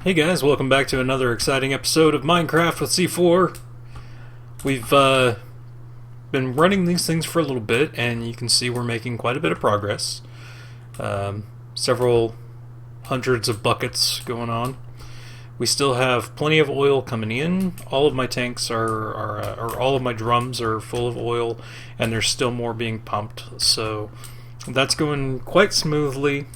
Hey guys, welcome back to another exciting episode of Minecraft with C4. We've been running these things for a little bit, and you can see we're making quite a bit of progress. Several hundreds of buckets going on. We still have plenty of oil coming in. All of my tanks or all of my drums are full of oil, and there's still more being pumped. So that's going quite smoothly.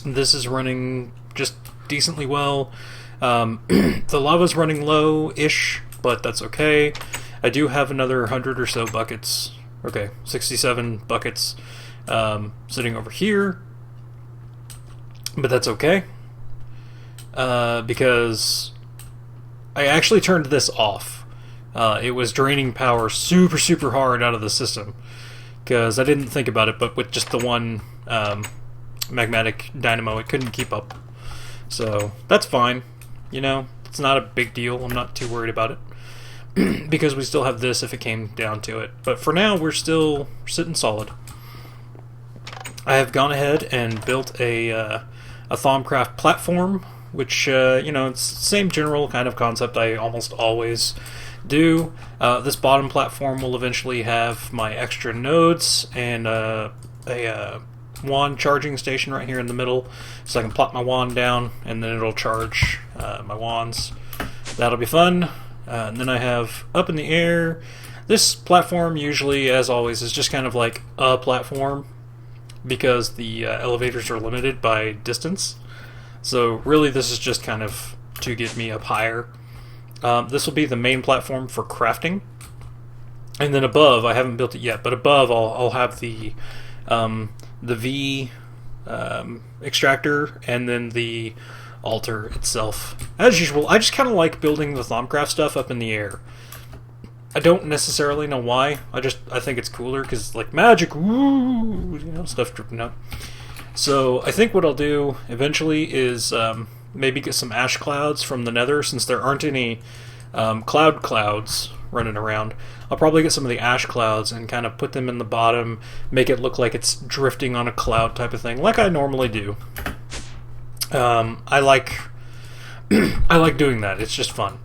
This is running just decently well. The lava's running low-ish, but that's okay. I do have another 100 or so buckets. Okay, 67 buckets sitting over here, but that's okay because I actually turned this off. It was draining power super hard out of the system because I didn't think about it, but with just the one magmatic dynamo, it couldn't keep up. So that's fine, you know, it's not a big deal. I'm not too worried about it because we still have this if it came down to it. But for now, we're still sitting solid. I have gone ahead and built a THAUMCRAFT platform, which, you know, it's the same general kind of concept I almost always do. This bottom platform will eventually have my extra nodes and a wand charging station right here in the middle, so I can plop my wand down and then it'll charge my wands. That'll be fun. And then I have up in the air, this platform usually, as always, is just kind of like a platform because the elevators are limited by distance. So really this is just kind of to get me up higher. This will be the main platform for crafting, and then above, I haven't built it yet, but above I'll have the V extractor and then the altar itself. As usual, I just kind of like building the THAUMCRAFT stuff up in the air. I don't necessarily know why. I think it's cooler because like magic, woo, you know, stuff dripping up. So I think what I'll do eventually is maybe get some ash clouds from the nether, since there aren't any clouds running around. I'll probably get some of the ash clouds and kind of put them in the bottom, make it look like it's drifting on a cloud type of thing, like I normally do. I like I like doing that. It's just fun.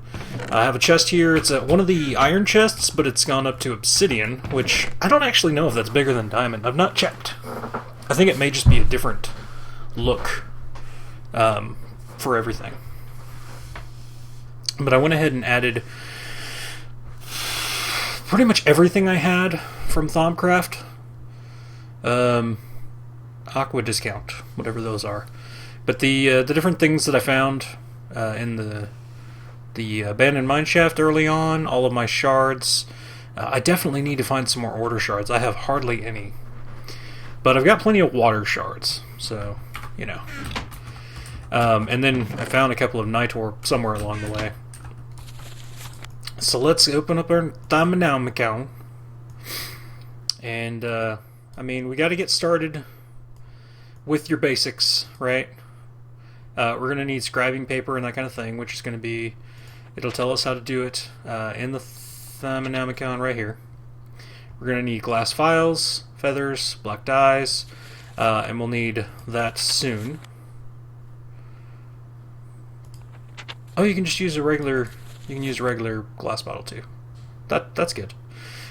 I have a chest here. It's one of the iron chests, but it's gone up to obsidian, which I don't actually know if that's bigger than diamond. I've not checked. I think it may just be a different look for everything. But I went ahead and added pretty much everything I had from THAUMCRAFT. Aqua discount, whatever those are. But the different things that I found in the abandoned mineshaft early on, all of my shards. I definitely need to find some more order shards. I have hardly any. But I've got plenty of water shards, so, you know. And then I found a couple of night orb somewhere along the way. So let's open up our thumbnail account. And, I mean, we got to get started with your basics, right? We're going to need scribing paper and that kind of thing, which is going to be, it'll tell us how to do it in the thumbnail account right here. We're going to need glass files, feathers, black dyes, and we'll need that soon. Oh, you can just use a regular glass bottle too. That's good.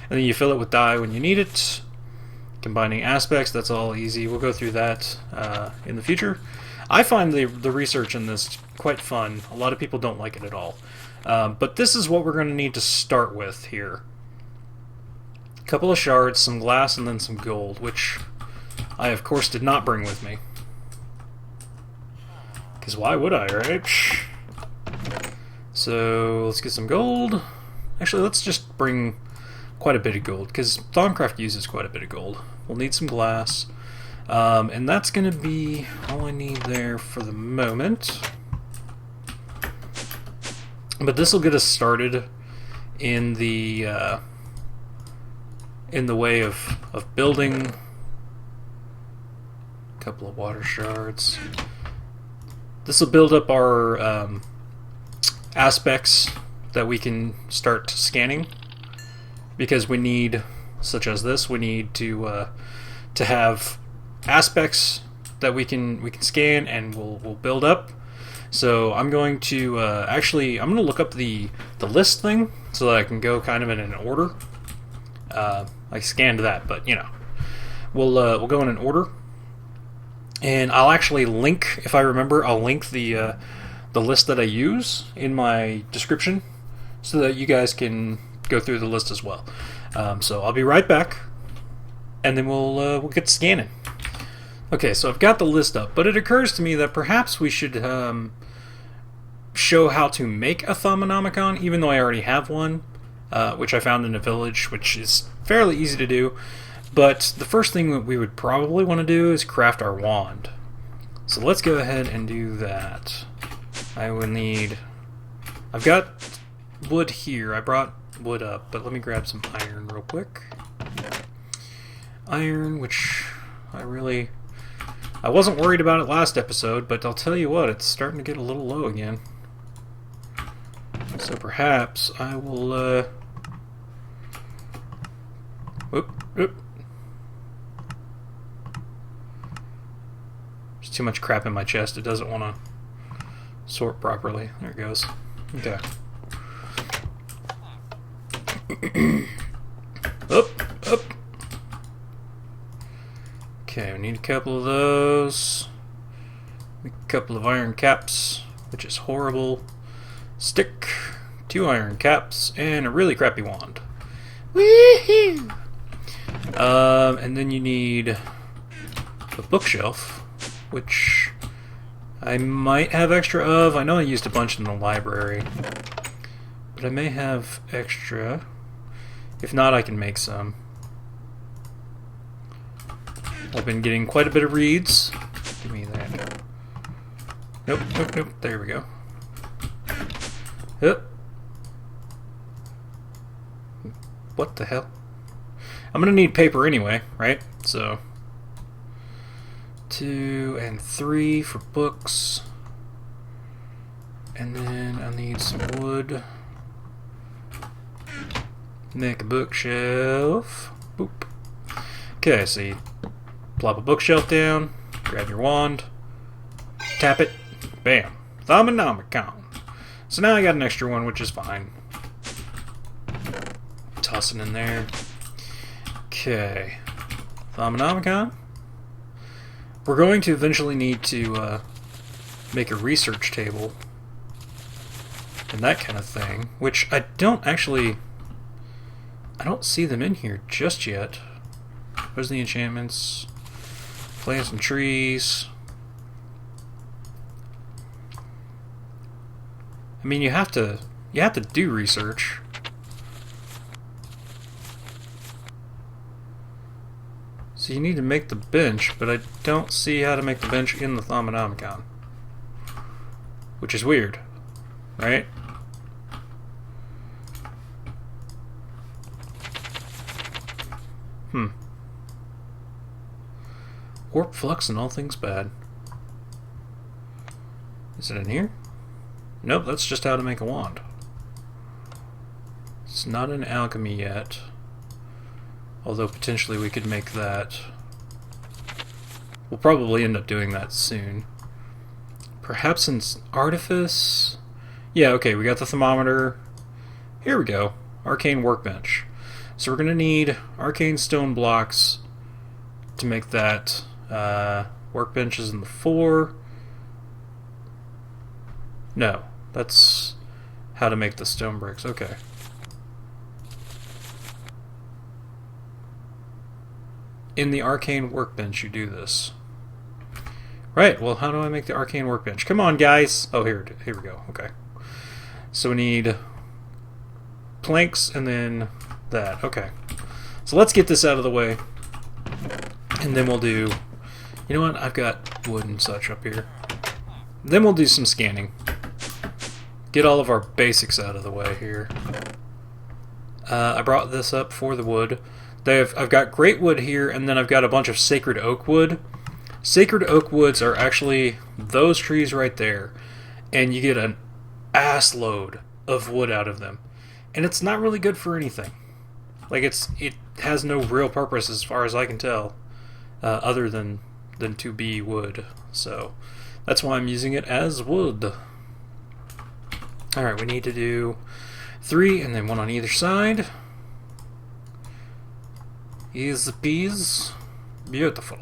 And then you fill it with dye when you need it. Combining aspects, that's all easy. We'll go through that in the future. I find the research in this quite fun. A lot of people don't like it at all. But this is what we're going to need to start with here. A couple of shards, some glass, and then some gold, which I, of course, did not bring with me. Because why would I, right? So let's get some gold. Actually, let's just bring quite a bit of gold, because THAUMCRAFT uses quite a bit of gold. We'll need some glass. And that's going to be all I need there for the moment. But this will get us started in the way of building. A couple of water shards. This will build up our aspects that we can start scanning, because we need, such as this, we need to have aspects that we can scan, and we'll build up. So I'm going to I'm going to look up the list thing so that I can go kind of in an order. I scanned that, but you know, we'll go in an order, and I'll actually link, if I remember, I'll link the list that I use in my description so that you guys can go through the list as well. So I'll be right back, and then we'll get scanning. Okay, so I've got the list up, but it occurs to me that perhaps we should show how to make a Thaumonomicon, even though I already have one, which I found in a village, which is fairly easy to do. But the first thing that we would probably want to do is craft our wand. So let's go ahead and do that. I will need... I've got wood here. I brought wood up, but let me grab some iron real quick. Iron, which I wasn't worried about it last episode, but I'll tell you what, it's starting to get a little low again. So perhaps I will, Whoop. There's too much crap in my chest, it doesn't want to sort properly. There it goes. Okay. Up. Okay, we need a couple of those. A couple of iron caps, which is horrible. Stick, 2 iron caps, and a really crappy wand. Woohoo! And then you need a bookshelf, which I might have extra of. I know I used a bunch in the library, but I may have extra. If not, I can make some. I've been getting quite a bit of reeds. Give me that. Nope. There we go. Yep. What the hell? I'm gonna need paper anyway, right? So 2 and 3 for books. And then I need some wood. Make a bookshelf. Boop. Okay, so you plop a bookshelf down, grab your wand, tap it, bam. Thaumonomicon. So now I got an extra one, which is fine. Toss it in there. Okay. Thaumonomicon. We're going to eventually need to make a research table and that kind of thing, which I don't see them in here just yet. Where's the enchantments? Plants and trees. I mean, you have to do research. So you need to make the bench, but I don't see how to make the bench in the Thaumonomicon, which is weird, right? Warp, flux, and all things bad. Is it in here? Nope, that's just how to make a wand. It's not in alchemy yet. Although potentially we could make that. We'll probably end up doing that soon. Perhaps in artifice? Yeah, okay, we got the thermometer. Here we go. Arcane workbench. So we're going to need arcane stone blocks to make that. Workbench is in the 4. No, that's how to make the stone bricks. Okay. In the arcane workbench you do this. Right, well how do I make the arcane workbench? Come on guys! Oh, here we go. Okay. So we need planks and then that. Okay. So let's get this out of the way. And then we'll do... You know what? I've got wood and such up here. Then we'll do some scanning. Get all of our basics out of the way here. I brought this up for the wood. I've got great wood here, and then I've got a bunch of sacred oak wood. Sacred oak woods are actually those trees right there, and you get an ass load of wood out of them. And it's not really good for anything. Like it has no real purpose as far as I can tell, other than to be wood. So That's why I'm using it as wood. Alright, we need to do 3 and then 1 on either side. Easy peas. Beautiful.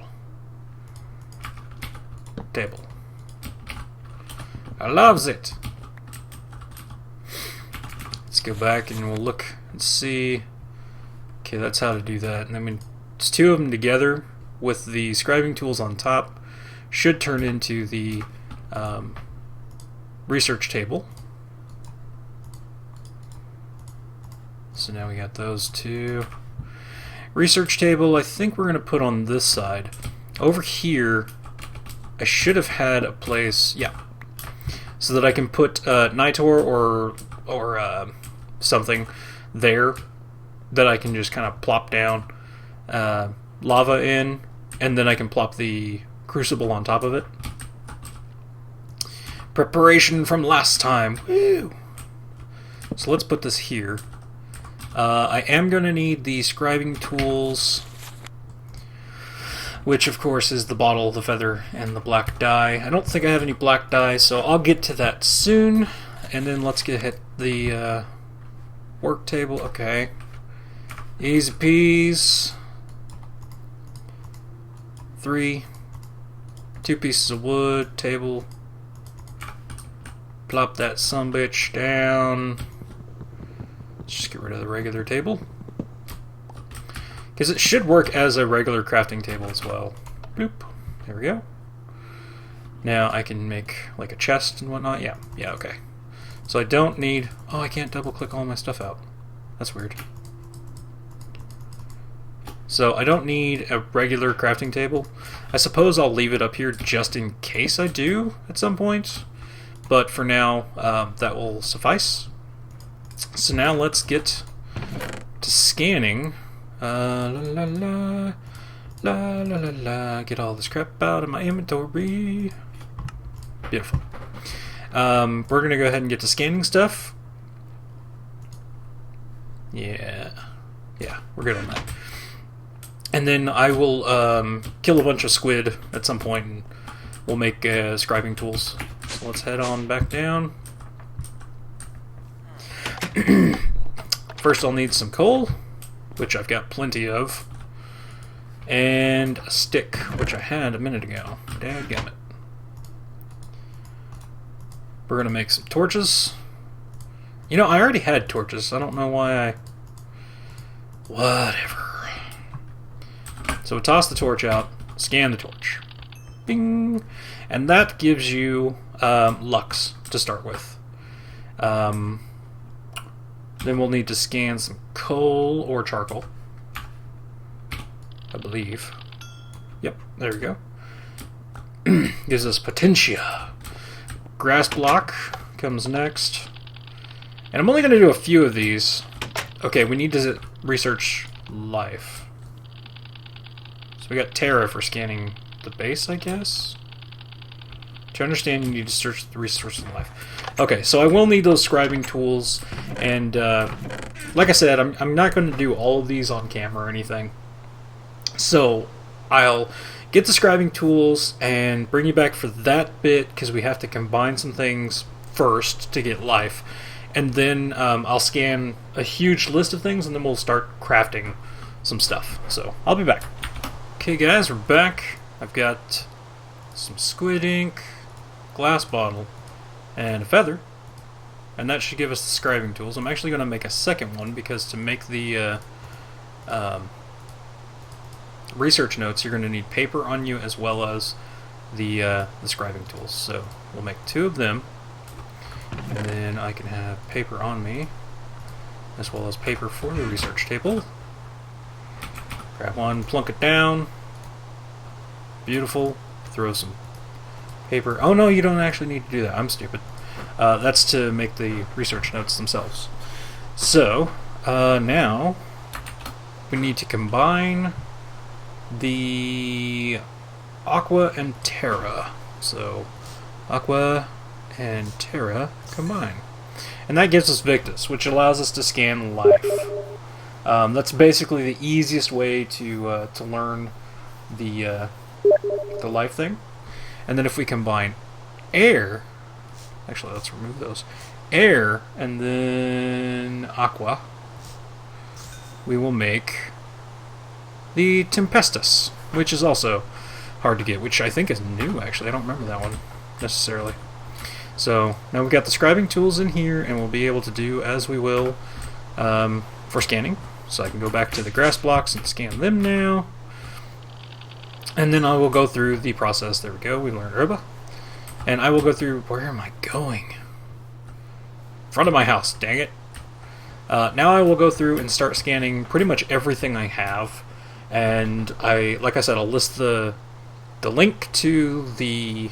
Table. I loves it. Let's go back and we'll look and see. Okay, that's how to do that. And I mean, it's 2 of them together with the scribing tools on top should turn into the research table. So now we got those 2. Research table, I think we're going to put on this side. Over here, I should have had a place, yeah, so that I can put Nitor or something there that I can just kind of plop down lava in, and then I can plop the crucible on top of it. Preparation from last time. Woo! So let's put this here. I am going to need the scribing tools, which of course is the bottle, the feather, and the black dye. I don't think I have any black dye, so I'll get to that soon. And then let's hit the work table. Okay. Easy peas. 3. 2 pieces of wood, table. Plop that sumbitch down. Just get rid of the regular table. Because it should work as a regular crafting table as well. Bloop. There we go. Now I can make like a chest and whatnot. Yeah, okay. So I don't need... Oh, I can't double click all my stuff out. That's weird. So I don't need a regular crafting table. I suppose I'll leave it up here just in case I do at some point. But for now, that will suffice. So now let's get to scanning. Get all this crap out of my inventory. Beautiful. We're going to go ahead and get to scanning stuff. Yeah, we're good on that. And then I will kill a bunch of squid at some point, and we'll make scribing tools. So let's head on back down. First I'll need some coal, which I've got plenty of, and a stick, which I had a minute ago. Dadgummit. We're going to make some torches. You know, I already had torches. I don't know why I... Whatever. So we toss the torch out, scan the torch. Bing! And that gives you lux to start with. Then we'll need to scan some coal or charcoal. I believe. Yep, there we go. Gives us potentia. Grass block comes next. And I'm only going to do a few of these. Okay, we need to research life. So we got Terra for scanning the base, I guess? To understand, you need to search the resource in life. Okay, so I will need those scribing tools, and like I said, I'm not going to do all of these on camera or anything. So I'll get the scribing tools and bring you back for that bit, because we have to combine some things first to get life. And then I'll scan a huge list of things, and then we'll start crafting some stuff. So I'll be back. Okay guys, we're back. I've got some squid ink, glass bottle, and a feather, and that should give us the scribing tools. I'm actually going to make a second one, because to make the research notes, you're going to need paper on you as well as the scribing tools. So we'll make 2 of them, and then I can have paper on me as well as paper for the research table. Grab one, plunk it down. Beautiful. Throw some paper. Oh no, you don't actually need to do that. I'm stupid. That's to make the research notes themselves. So, now we need to combine the Aqua and Terra. So, Aqua and Terra combine. And that gives us Victus, which allows us to scan life. That's basically the easiest way to learn the life thing. And then if we combine air. Actually, let's remove those. Air, and then aqua. We will make the Tempestus, which is also hard to get, which I think is new, actually. I don't remember that one necessarily. So now we've got the scribing tools in here, and we'll be able to do as we will for scanning. So I can go back to the grass blocks and scan them now. And then I will go through the process. There we go. We learned herba. And I will go through... Where am I going? Front of my house. Dang it. Now I will go through and start scanning pretty much everything I have. And like I said, I'll list the link to the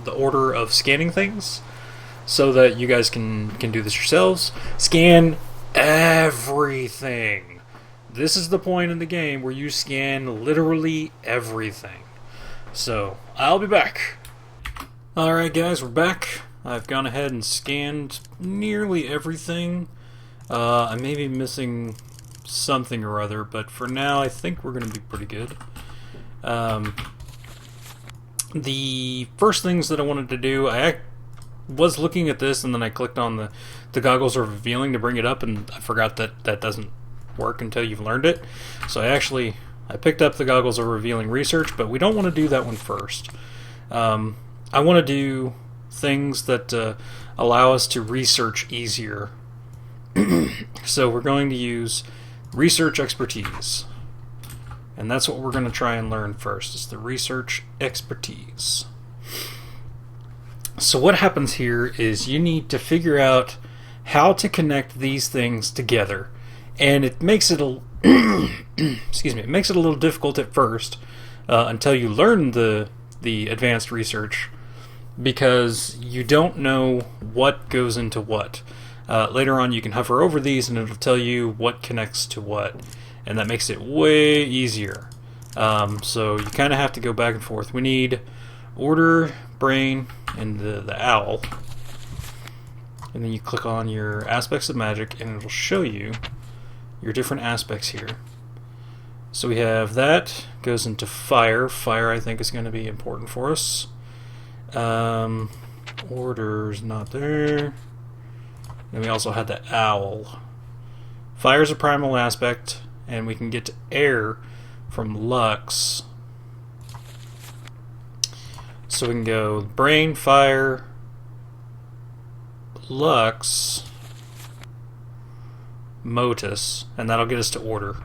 order of scanning things so that you guys can do this yourselves. Scan everything. This is the point in the game where you scan literally everything. So, I'll be back. Alright guys, we're back. I've gone ahead and scanned nearly everything. I may be missing something or other, but for now I think we're going to be pretty good. The first things that I wanted to do, I was looking at this and then I clicked on the goggles are revealing to bring it up, and I forgot that doesn't work until you've learned it. So I picked up the goggles are revealing research, but we don't want to do that one first. I want to do things that allow us to research easier. So we're going to use research expertise, and that's what we're going to try and learn first, is the research expertise. So what happens here is you need to figure out how to connect these things together, and it makes it a excuse me, it makes it a little difficult at first until you learn the advanced research, because you don't know what goes into what. Later on you can hover over these and it'll tell you what connects to what, and that makes it way easier. So you kind of have to go back and forth. We need order, brain, and the owl, and then you click on your aspects of magic and it'll show you your different aspects here. So we have that goes into fire. Fire I think is going to be important for us. Order's not there. Then we also had the owl. Fire's a primal aspect, and we can get to air from Lux. So we can go brain, fire, Lux, Motus, and that'll get us to order.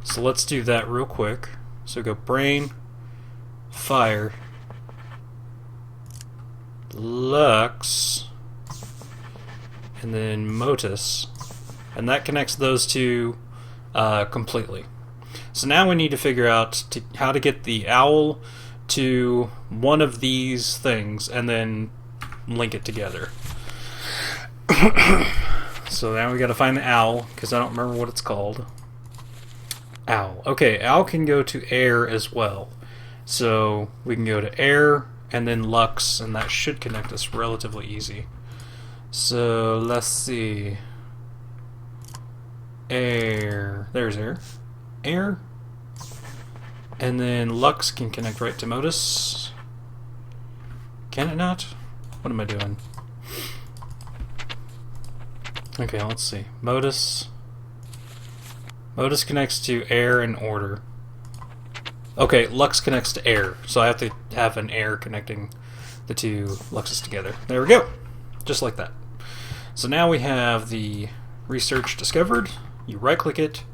So let's do that real quick. So go brain, fire, Lux, and then Motus, and that connects those two completely. So now we need to figure out how to get the owl to one of these things and then link it together. So now we got to find the owl, because I don't remember what it's called. Owl. Okay, owl can go to air as well. So we can go to air and then Lux, and that should connect us relatively easy. So let's see. Air. There's air. Air. And then Lux can connect right to Motus. Can it not? What am I doing? Okay, let's see. Motus. Motus connects to air and order. Okay, Lux connects to air, so I have to have an air connecting the two Luxes together. There we go. Just like that. So now we have the research discovered. You right click it.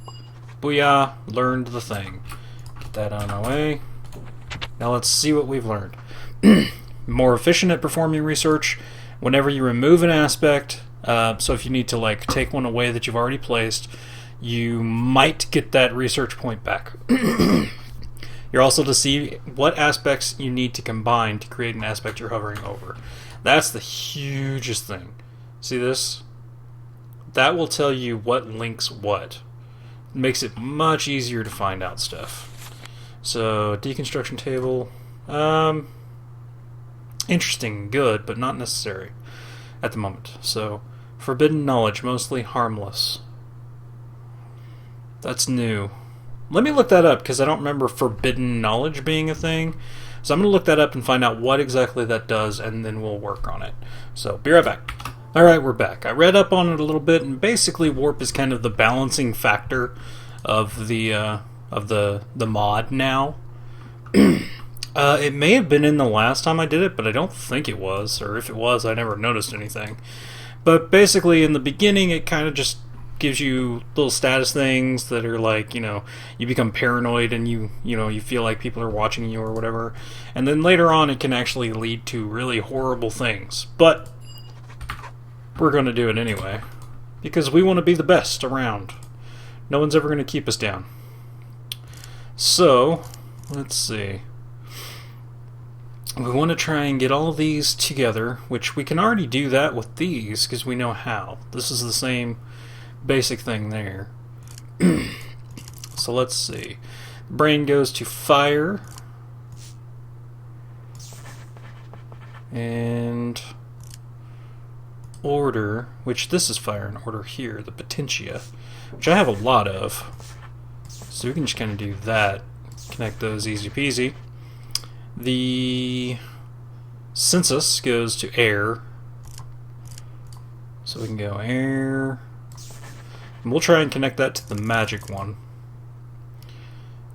Booyah, learned the thing. Get that on our way. Now let's see what we've learned. More efficient at performing research. Whenever you remove an aspect, so if you need to like take one away that you've already placed, you might get that research point back. You're also to see what aspects you need to combine to create an aspect you're hovering over. That's the hugest thing. See this? That will tell you what links what. It makes it much easier to find out stuff. So, deconstruction table. Interesting, good, but not necessary at the moment. So, forbidden knowledge, mostly harmless. That's new. Let me look that up, because I don't remember forbidden knowledge being a thing. So I'm going to look that up and find out what exactly that does, and then we'll work on it. So be right back. Alright, we're back. I read up on it a little bit, and basically warp is kind of the balancing factor of the mod now. It may have been in the last time I did it, but I don't think it was, or if it was, I never noticed anything. But basically, in the beginning, it kind of just gives you little status things that are like, you become paranoid and you feel like people are watching you or whatever. And then later on, it can actually lead to really horrible things. But we're going to do it anyway, because we want to be the best around. No one's ever going to keep us down. So, let's see. We want to try and get all of these together, which we can already do that with these because we know how. This is the same basic thing there. So let's see. Brain goes to fire. And order, which this is fire and order here, the potentia, which I have a lot of. So we can just kind of do that. Connect those easy peasy. The census goes to air. So we can go air. And we'll try and connect that to the magic one,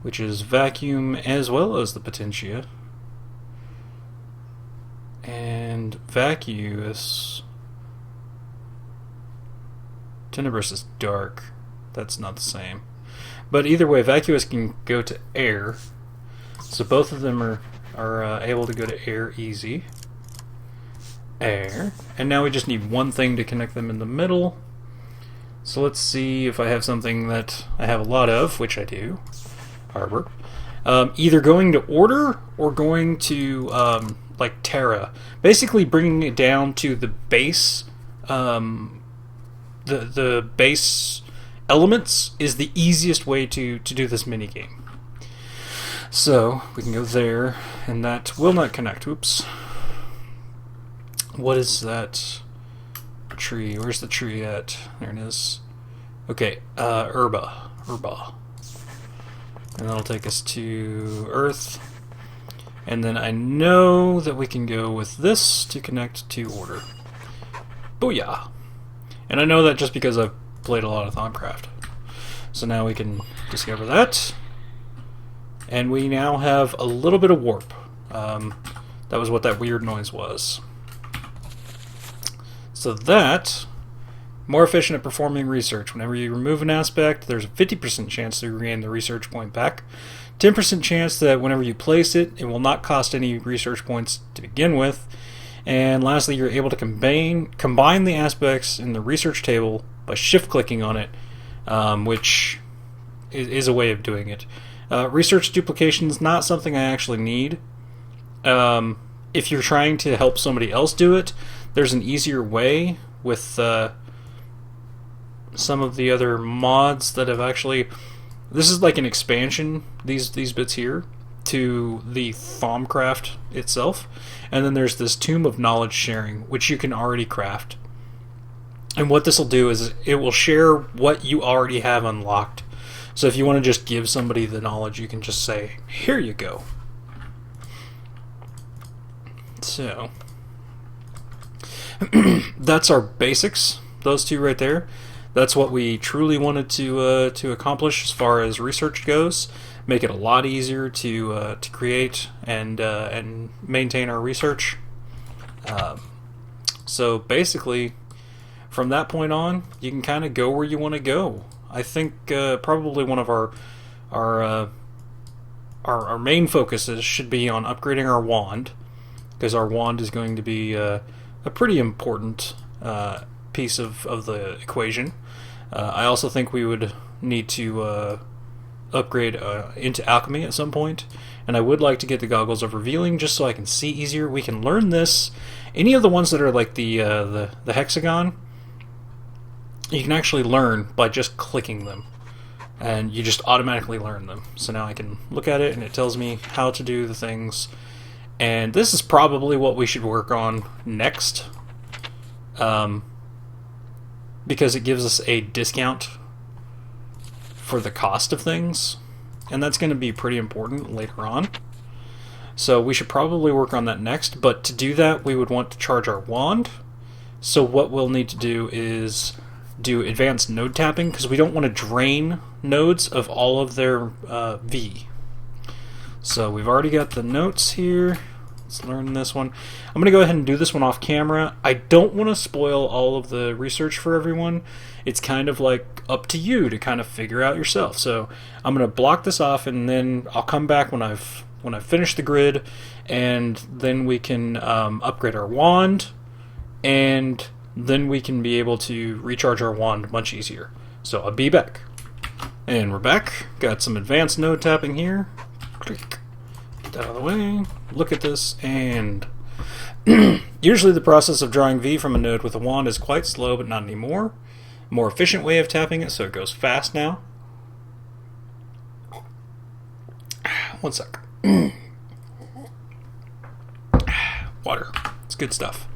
which is vacuum as well as the potentia. And vacuous. Tenebrous is dark. That's not the same. But either way, vacuous can go to air. So both of them are able to go to air easy. Air. And now we just need one thing to connect them in the middle. So let's see if I have something that I have a lot of, which I do. Harbor. Either going to order or going to like Terra. Basically bringing it down to the base the base elements is the easiest way to do this minigame. So we can go there, and that will not connect. Oops. What is that tree? Where's the tree at? There it is. Okay, Herba. And that'll take us to Earth. And then I know that we can go with this to connect to order. Booyah! And I know that just because I've played a lot of THAUMCRAFT. So now we can discover that. And we now have a little bit of warp. That was what that weird noise was. So that, more efficient at performing research. Whenever you remove an aspect, there's a 50% chance to regain the research point back. 10% chance that whenever you place it, it will not cost any research points to begin with. And lastly, you're able to combine the aspects in the research table by shift-clicking on it, which is a way of doing it. Research duplication is not something I actually need. If you're trying to help somebody else do it, there's an easier way with some of the other mods that have actually... This is like an expansion, these bits here, to the THAUMCRAFT itself. And then there's this Tomb of Knowledge sharing, which you can already craft. And what this will do is it will share what you already have unlocked. So if you want to just give somebody the knowledge, you can just say, here you go. So, that's our basics, those two right there. That's what we truly wanted to accomplish as far as research goes. Make it a lot easier to create and maintain our research. So basically, from that point on, you can kind of go where you want to go. I think probably one of our main focuses should be on upgrading our wand, because our wand is going to be a pretty important piece of the equation. I also think we would need to upgrade into alchemy at some point, and I would like to get the goggles of revealing just so I can see easier. We can learn this. Any of the ones that are like the hexagon, you can actually learn by just clicking them, and you just automatically learn them. So now I can look at it and it tells me how to do the things, and this is probably what we should work on next, because it gives us a discount for the cost of things, and that's going to be pretty important later on. So we should probably work on that next, but to do that we would want to charge our wand. So what we'll need to do is do advanced node tapping, because we don't want to drain nodes of all of their V. So we've already got the notes here. Let's learn this one. I'm going to go ahead and do this one off camera. I don't want to spoil all of the research for everyone. It's kind of like up to you to kind of figure out yourself. So I'm going to block this off, and then I'll come back when I've finished the grid, and then we can upgrade our wand, and then we can be able to recharge our wand much easier. So I'll be back. And we're back. Got some advanced node tapping here. Click. Get that out of the way. Look at this, and usually the process of drawing V from a node with a wand is quite slow, but not anymore. More efficient way of tapping it, so it goes fast now. One sec. Water. It's good stuff.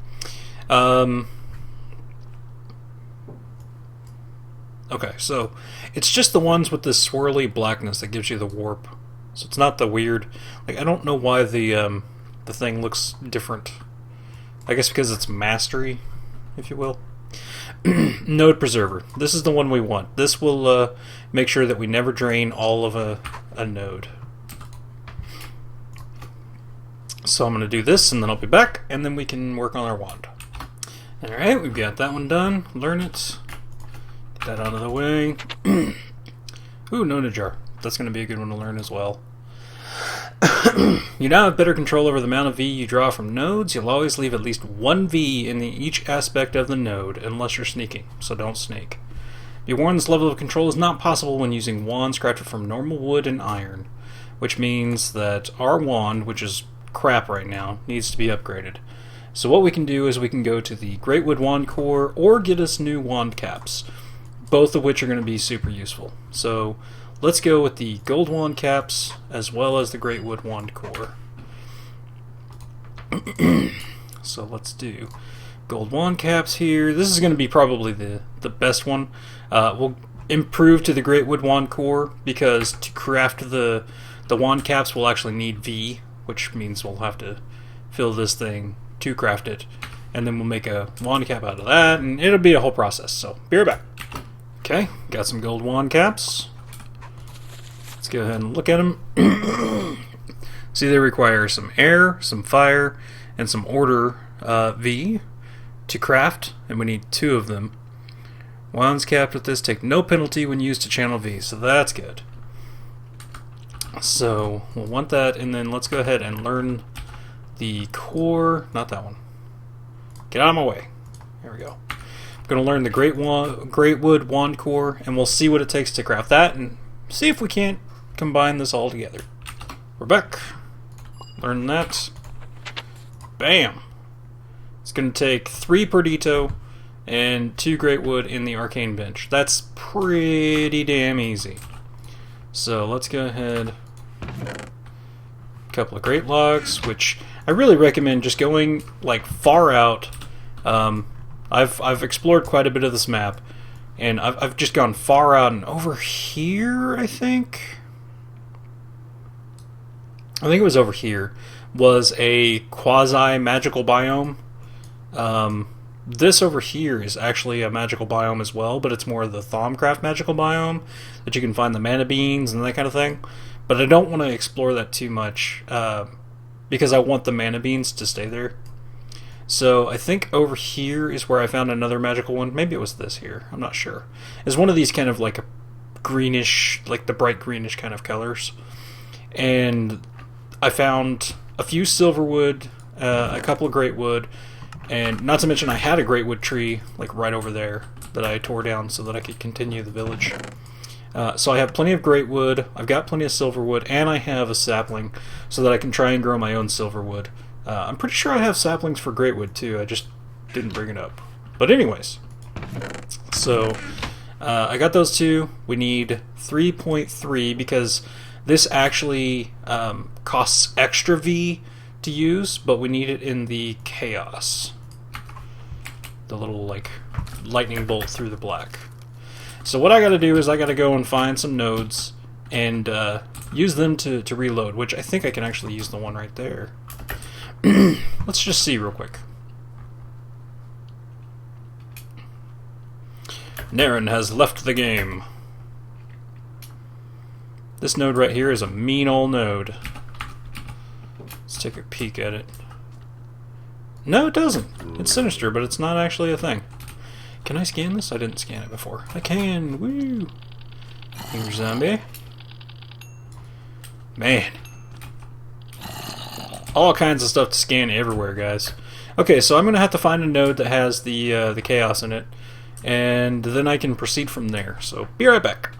Okay, so it's just the ones with this swirly blackness that gives you the warp. So it's not the weird, like, I don't know why the thing looks different. I guess because it's mastery, if you will. Node preserver. This is the one we want. This will make sure that we never drain all of a node. So I'm going to do this, and then I'll be back, and then we can work on our wand. Alright, we've got that one done. Learn it. Get that out of the way. Ooh, node jar. That's going to be a good one to learn as well. You now have better control over the amount of V you draw from nodes. You'll always leave at least one V in each aspect of the node, unless you're sneaking, so don't sneak. Be warned, this level of control is not possible when using wands crafted from normal wood and iron, which means that our wand, which is crap right now, needs to be upgraded. So what we can do is we can go to the Great Wood Wand Core or get us new wand caps, both of which are going to be super useful. So let's go with the gold wand caps as well as the Great Wood Wand Core. So let's do gold wand caps here. This is going to be probably the best one. We'll improve to the Great Wood Wand Core because to craft the wand caps we'll actually need V, which means we'll have to fill this thing to craft it, and then we'll make a wand cap out of that, and it'll be a whole process. So be right back. Okay, got some gold wand caps. Let's go ahead and look at them. See, they require some air, some fire, and some order V to craft, and we need 2 of them. Wands capped with this take no penalty when used to channel V, so that's good. So we'll want that, and then let's go ahead and learn the core. Not that one. Get out of my way. There we go. I'm going to learn the Great Wood Wand Core, and we'll see what it takes to craft that, and see if we can't combine this all together. We're back. Learn that. Bam! It's going to take 3 Perdito and 2 Great Wood in the Arcane Bench. That's pretty damn easy. So let's go ahead. A couple of Great Logs, which I really recommend just going like far out. I've explored quite a bit of this map, and I've just gone far out, and over here I think it was over here was a quasi magical biome. This over here is actually a magical biome as well, but it's more of the THAUMCRAFT magical biome that you can find the mana beans and that kind of thing. But I don't want to explore that too much because I want the mana beans to stay there. So I think over here is where I found another magical one. Maybe it was this here. I'm not sure. It's one of these kind of like a greenish, like the bright greenish kind of colors. And I found a few silverwood, a couple of great wood, and not to mention I had a great wood tree like right over there that I tore down so that I could continue the village. So I have plenty of great wood, I've got plenty of silverwood, and I have a sapling so that I can try and grow my own silverwood. I'm pretty sure I have saplings for great wood too, I just didn't bring it up. But anyways, so I got those 2. We need 3.3 because this actually costs extra V to use, but we need it in the chaos. The little like lightning bolt through the black. So what I gotta do is I gotta go and find some nodes and use them to reload, which I think I can actually use the one right there. Let's just see real quick. Naren has left the game. This node right here is a mean old node. Let's take a peek at it. No, it doesn't. It's sinister, but it's not actually a thing. Can I scan this? I didn't scan it before. I can! Woo! Here's zombie. Man. All kinds of stuff to scan everywhere, guys. Okay, so I'm going to have to find a node that has the chaos in it, and then I can proceed from there. So, be right back.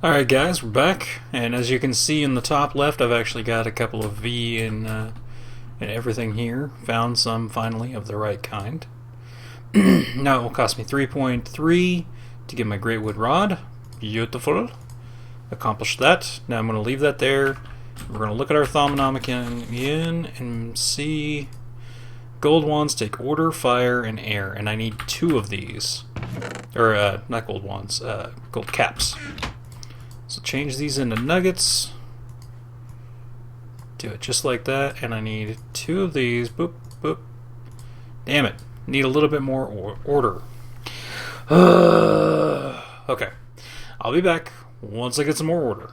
Alright guys, we're back, and as you can see in the top left, I've actually got a couple of V and everything here. Found some, finally, of the right kind. Now it will cost me 3.3 to get my great wood rod. Beautiful. Accomplished that. Now I'm going to leave that there. We're going to look at our Thaumanomicon again and see... Gold wands take order, fire, and air, and I need 2 of these. Or, not gold wands, gold caps. So change these into nuggets. Do it just like that, and I need 2 of these. Boop, boop. Damn it. Need a little bit more order. Okay. I'll be back once I get some more order.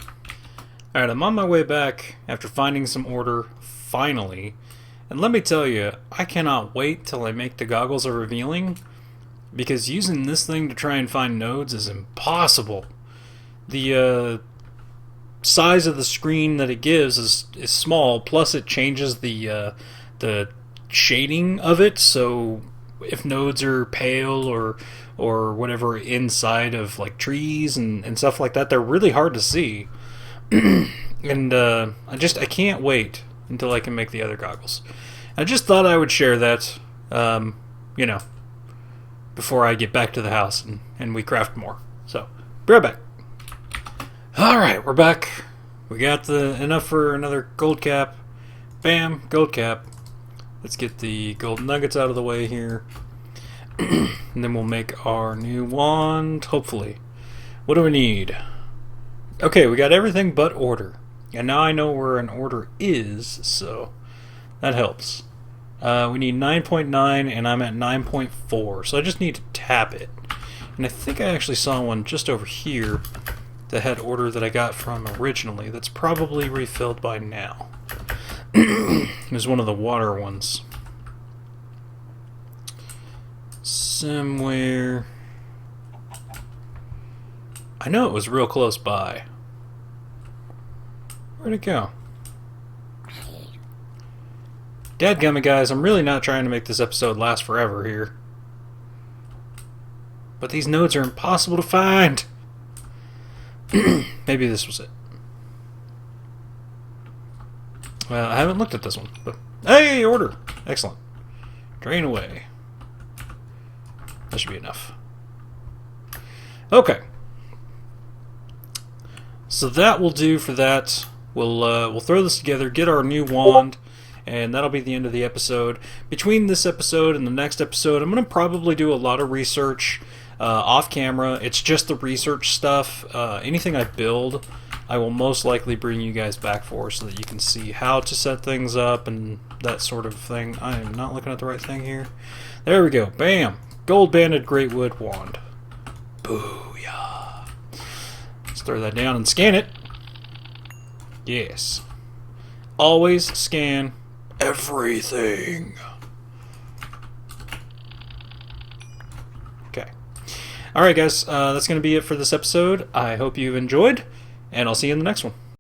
Alright, I'm on my way back after finding some order, finally. And let me tell you, I cannot wait till I make the goggles of revealing, because using this thing to try and find nodes is impossible. The size of the screen that it gives is small, plus it changes the shading of it, so if nodes are pale or whatever inside of like trees and stuff like that, they're really hard to see. And I can't wait until I can make the other goggles. I just thought I would share that, you know, before I get back to the house and we craft more. So, be right back. Alright, we're back. We got enough for another gold cap. Bam, gold cap. Let's get the gold nuggets out of the way here. And then we'll make our new wand, hopefully. What do we need? Okay, we got everything but order. And now I know where an order is, so that helps. We need 9.9, and I'm at 9.4, so I just need to tap it. And I think I actually saw one just over here that had order that I got from originally. That's probably refilled by now. It was one of the water ones. Somewhere. I know it was real close by. Where'd it go? Dadgummit, guys, I'm really not trying to make this episode last forever here. But these nodes are impossible to find. Maybe this was it. Well, I haven't looked at this one. But hey, order! Excellent. Drain away. That should be enough. Okay. So that will do for that. We'll throw this together, get our new wand, and that'll be the end of the episode. Between this episode and the next episode, I'm going to probably do a lot of research off camera. It's just the research stuff. Anything I build, I will most likely bring you guys back for so that you can see how to set things up and that sort of thing. I am not looking at the right thing here. There we go. Bam! Gold banded great wood wand. Booyah! Let's throw that down and scan it. Yes. Always scan everything. Okay. Alright guys, that's going to be it for this episode. I hope you've enjoyed, and I'll see you in the next one.